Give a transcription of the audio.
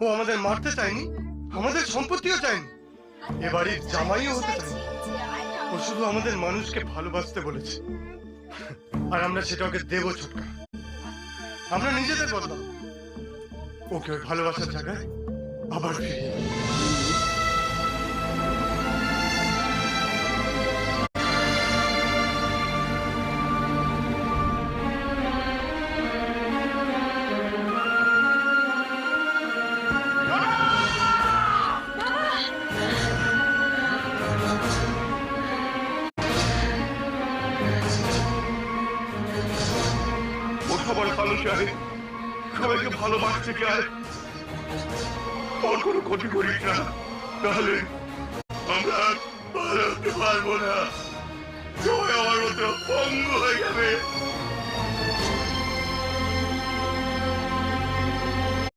ও আমাদের মারতে চায়নি, আমাদের সম্পত্তিও চায়নি, এ বাড়ির জামাইও হতে চায়নি। ও শুধু আমাদের মানুষকে ভালোবাসতে বলেছে, আর আমরা সেটা ওকে দেবো ছোটকা। আমরা নিজেদের বদলাম, ওকে ওই ভালোবাসার জায়গায় আবার ফিরিয়ে সবাইকে ভালোবাসতে চায়, ওর কোনো ক্ষতি করিস না, তাহলে আমরা ভালো হতে পারবো না, সবাই আমার মতো পঙ্গু হয়ে যাবে।